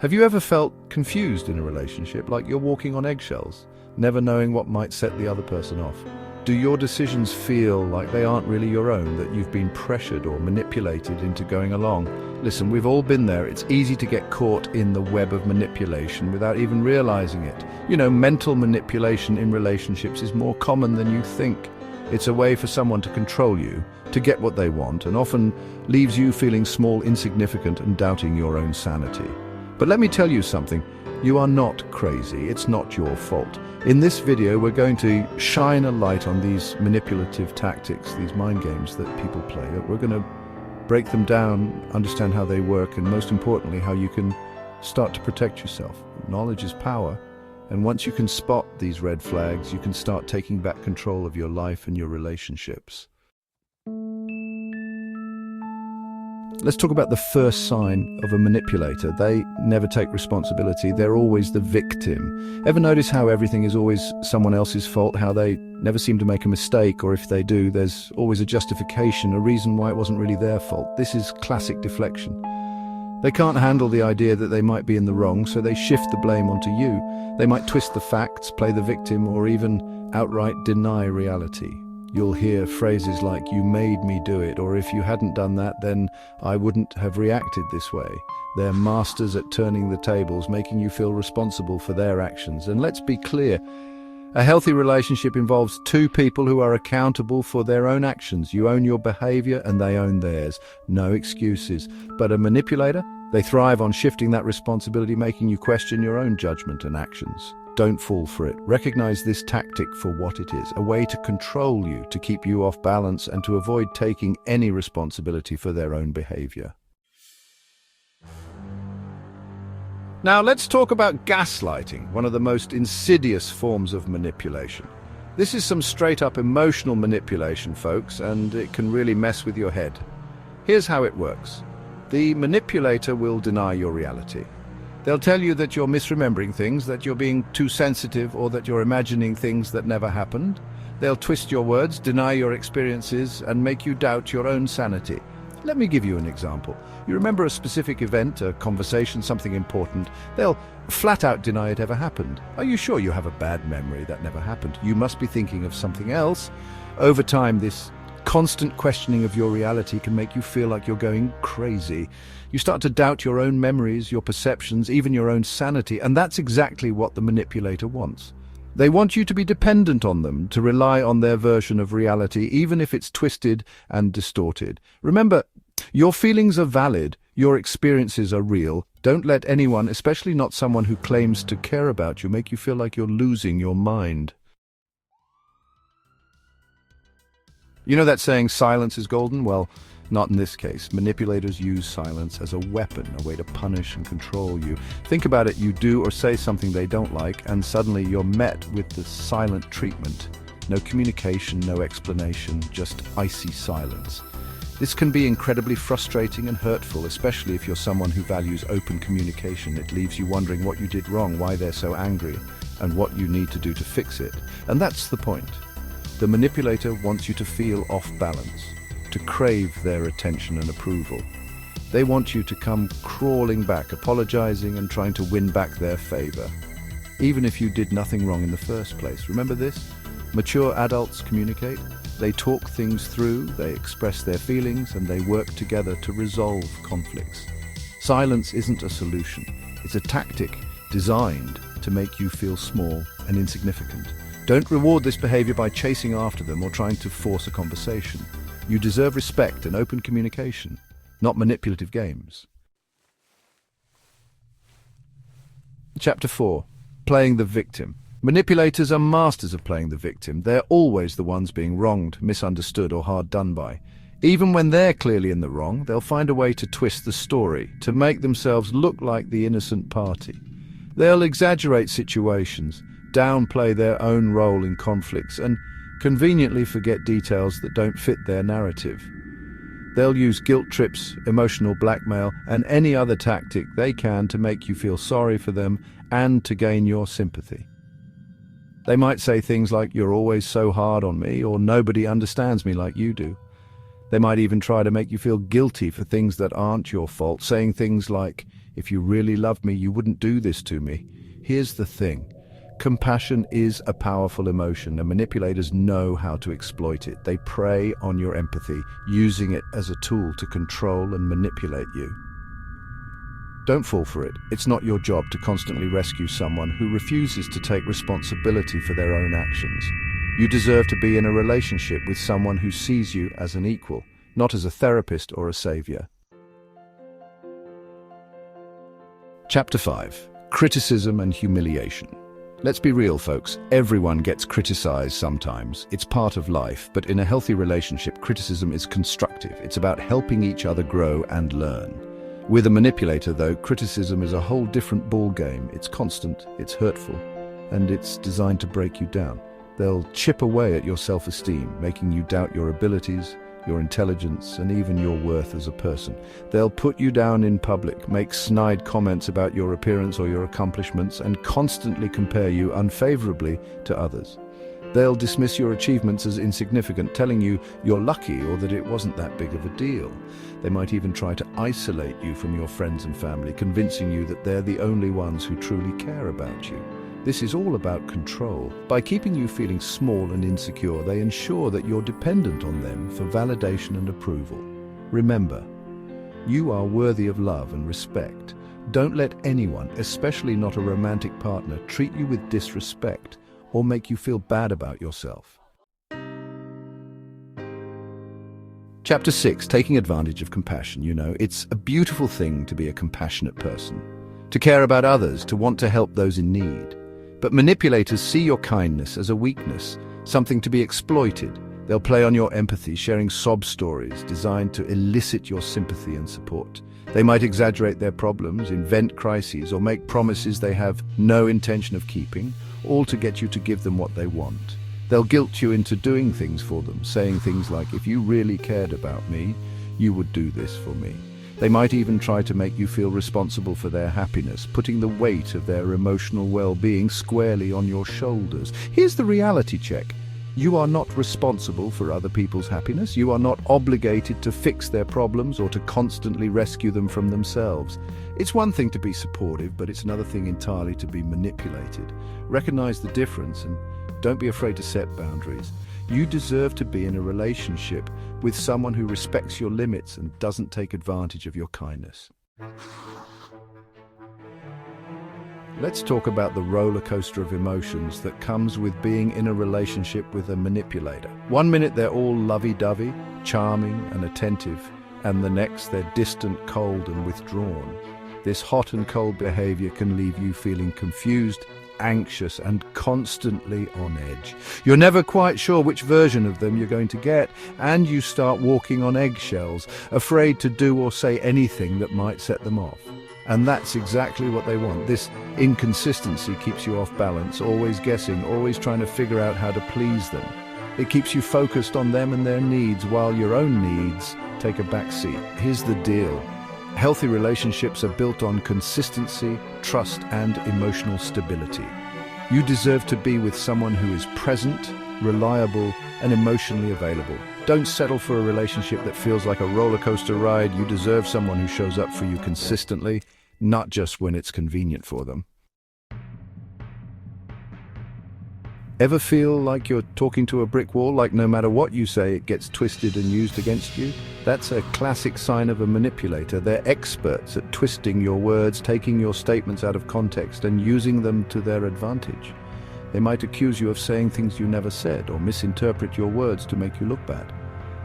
Have you ever felt confused in a relationship, like you're walking on eggshells, never knowing what might set the other person off? Do your decisions feel like they aren't really your own, that you've been pressured or manipulated into going along? Listen, we've all been there. It's easy to get caught in the web of manipulation without even realizing it. You know, mental manipulation in relationships is more common than you think. It's a way for someone to control you, to get what they want, and often leaves you feeling small, insignificant, and doubting your own sanity. But let me tell you something. You are not crazy. It's not your fault. In this video, we're going to shine a light on these manipulative tactics, these mind games that people play. We're going to break them down, understand how they work, and most importantly, how you can start to protect yourself. Knowledge is power, and once you can spot these red flags, you can start taking back control of your life and your relationships. Let's talk about the first sign of a manipulator. They never take responsibility. They're always the victim. Ever notice how everything is always someone else's fault, how they never seem to make a mistake, or if they do, there's always a justification, a reason why it wasn't really their fault? This is classic deflection. They can't handle the idea that they might be in the wrong, so they shift the blame onto you. They might twist the facts, play the victim, or even outright deny reality. You'll hear phrases like, "You made me do it," or "If you hadn't done that, then I wouldn't have reacted this way." They're masters at turning the tables, making you feel responsible for their actions. And let's be clear, a healthy relationship involves two people who are accountable for their own actions. You own your behavior and they own theirs. No excuses. But a manipulator, they thrive on shifting that responsibility, making you question your own judgment and actions. Don't fall for it. Recognize this tactic for what it is, a way to control you, to keep you off balance, and to avoid taking any responsibility for their own behavior. Now let's talk about gaslighting, one of the most insidious forms of manipulation. This is some straight-up emotional manipulation, folks, and it can really mess with your head. Here's how it works. The manipulator will deny your reality. They'll tell you that you're misremembering things, that you're being too sensitive, or that you're imagining things that never happened. They'll twist your words, deny your experiences, and make you doubt your own sanity. Let me give you an example. You remember a specific event, a conversation, something important. They'll flat out deny it ever happened. Are you sure you have a bad memory? That never happened. You must be thinking of something else. Over time, this constant questioning of your reality can make you feel like you're going crazy. You start to doubt your own memories, your perceptions, even your own sanity, and that's exactly what the manipulator wants. They want you to be dependent on them, to rely on their version of reality, even if it's twisted and distorted. Remember, your feelings are valid, your experiences are real. Don't let anyone, especially not someone who claims to care about you, make you feel like you're losing your mind. You know that saying, silence is golden? Well, not in this case. Manipulators use silence as a weapon, a way to punish and control you. Think about it, you do or say something they don't like, and suddenly you're met with the silent treatment. No communication, no explanation, just icy silence. This can be incredibly frustrating and hurtful, especially if you're someone who values open communication. It leaves you wondering what you did wrong, why they're so angry, and what you need to do to fix it. And that's the point. The manipulator wants you to feel off balance, to crave their attention and approval. They want you to come crawling back, apologizing and trying to win back their favor, even if you did nothing wrong in the first place. Remember this? Mature adults communicate. They talk things through, they express their feelings, and they work together to resolve conflicts. Silence isn't a solution. It's a tactic designed to make you feel small and insignificant. Don't reward this behavior by chasing after them or trying to force a conversation. You deserve respect and open communication, not manipulative games. Chapter 4. Playing the victim. Manipulators are masters of playing the victim. They're always the ones being wronged, misunderstood, or hard done by. Even when they're clearly in the wrong, they'll find a way to twist the story, to make themselves look like the innocent party. They'll exaggerate situations, downplay their own role in conflicts, and conveniently forget details that don't fit their narrative. They'll use guilt trips, emotional blackmail, and any other tactic they can to make you feel sorry for them and to gain your sympathy. They might say things like, "You're always so hard on me," or "Nobody understands me like you do." They might even try to make you feel guilty for things that aren't your fault, saying things like, "If you really loved me, you wouldn't do this to me." Here's the thing. Compassion is a powerful emotion, and manipulators know how to exploit it. They prey on your empathy, using it as a tool to control and manipulate you. Don't fall for it. It's not your job to constantly rescue someone who refuses to take responsibility for their own actions. You deserve to be in a relationship with someone who sees you as an equal, not as a therapist or a savior. Chapter 5. Criticism and humiliation. Let's be real, folks. Everyone gets criticized sometimes. It's part of life, but in a healthy relationship, criticism is constructive. It's about helping each other grow and learn. With a manipulator, though, criticism is a whole different ballgame. It's constant, it's hurtful, and it's designed to break you down. They'll chip away at your self-esteem, making you doubt your abilities, your intelligence, and even your worth as a person. They'll put you down in public, make snide comments about your appearance or your accomplishments, and constantly compare you unfavorably to others. They'll dismiss your achievements as insignificant, telling you you're lucky or that it wasn't that big of a deal. They might even try to isolate you from your friends and family, convincing you that they're the only ones who truly care about you. This is all about control. By keeping you feeling small and insecure, they ensure that you're dependent on them for validation and approval. Remember, you are worthy of love and respect. Don't let anyone, especially not a romantic partner, treat you with disrespect or make you feel bad about yourself. Chapter 6. Taking advantage of compassion. It's a beautiful thing to be a compassionate person, to care about others, to want to help those in need. But manipulators see your kindness as a weakness, something to be exploited. They'll play on your empathy, sharing sob stories designed to elicit your sympathy and support. They might exaggerate their problems, invent crises, or make promises they have no intention of keeping, all to get you to give them what they want. They'll guilt you into doing things for them, saying things like, "If you really cared about me, you would do this for me." They might even try to make you feel responsible for their happiness, putting the weight of their emotional well-being squarely on your shoulders. Here's the reality check. You are not responsible for other people's happiness. You are not obligated to fix their problems or to constantly rescue them from themselves. It's one thing to be supportive, but it's another thing entirely to be manipulated. Recognize the difference and don't be afraid to set boundaries. You deserve to be in a relationship with someone who respects your limits and doesn't take advantage of your kindness. Let's talk about the roller coaster of emotions that comes with being in a relationship with a manipulator. One minute they're all lovey-dovey, charming and attentive, and the next they're distant, cold and withdrawn. This hot and cold behavior can leave you feeling confused, anxious and constantly on edge. You're never quite sure which version of them you're going to get, and you start walking on eggshells, afraid to do or say anything that might set them off. And that's exactly what they want. This inconsistency keeps you off balance, always guessing, always trying to figure out how to please them. It keeps you focused on them and their needs while your own needs take a back seat. Here's the deal. Healthy relationships are built on consistency, trust, and emotional stability. You deserve to be with someone who is present, reliable, and emotionally available. Don't settle for a relationship that feels like a roller coaster ride. You deserve someone who shows up for you consistently, not just when it's convenient for them. Ever feel like you're talking to a brick wall, like no matter what you say, it gets twisted and used against you? That's a classic sign of a manipulator. They're experts at twisting your words, taking your statements out of context and using them to their advantage. They might accuse you of saying things you never said or misinterpret your words to make you look bad.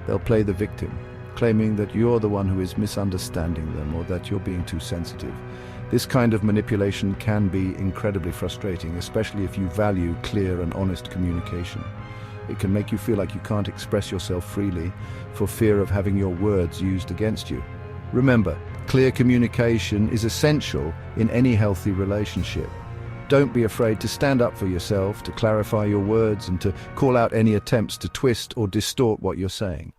They'll play the victim, claiming that you're the one who is misunderstanding them or that you're being too sensitive. This kind of manipulation can be incredibly frustrating, especially if you value clear and honest communication. It can make you feel like you can't express yourself freely for fear of having your words used against you. Remember, clear communication is essential in any healthy relationship. Don't be afraid to stand up for yourself, to clarify your words, and to call out any attempts to twist or distort what you're saying.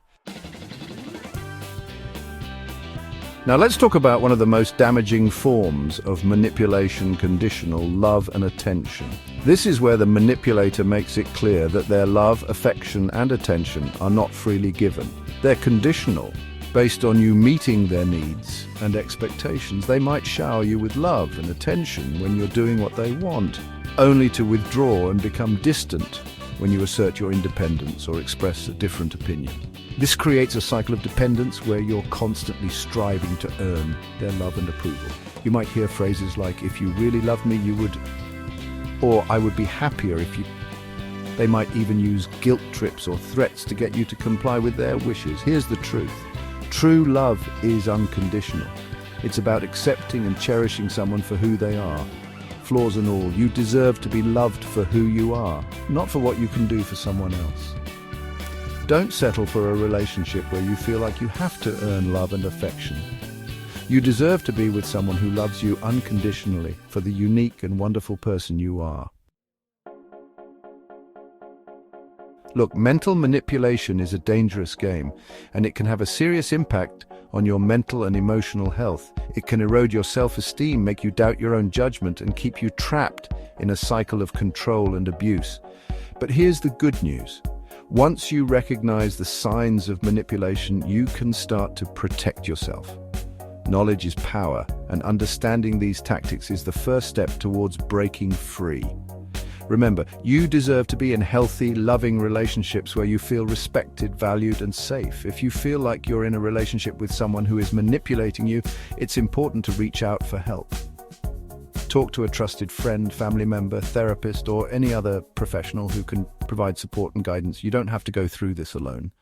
Now let's talk about one of the most damaging forms of manipulation: conditional love and attention. This is where the manipulator makes it clear that their love, affection, and attention are not freely given. They're conditional, based on you meeting their needs and expectations. They might shower you with love and attention when you're doing what they want, only to withdraw and become distant when you assert your independence or express a different opinion. This creates a cycle of dependence where you're constantly striving to earn their love and approval. You might hear phrases like, "If you really love me, you would," or "I would be happier if you." They might even use guilt trips or threats to get you to comply with their wishes. Here's the truth. True love is unconditional. It's about accepting and cherishing someone for who they are. Flaws and all, you deserve to be loved for who you are, not for what you can do for someone else. Don't settle for a relationship where you feel like you have to earn love and affection. You deserve to be with someone who loves you unconditionally for the unique and wonderful person you are. Look, mental manipulation is a dangerous game, and it can have a serious impact on your mental and emotional health. It can erode your self-esteem, make you doubt your own judgment, and keep you trapped in a cycle of control and abuse. But here's the good news. Once you recognize the signs of manipulation, you can start to protect yourself. Knowledge is power, and understanding these tactics is the first step towards breaking free. Remember, you deserve to be in healthy, loving relationships where you feel respected, valued, and safe. If you feel like you're in a relationship with someone who is manipulating you, it's important to reach out for help. Talk to a trusted friend, family member, therapist, or any other professional who can provide support and guidance. You don't have to go through this alone.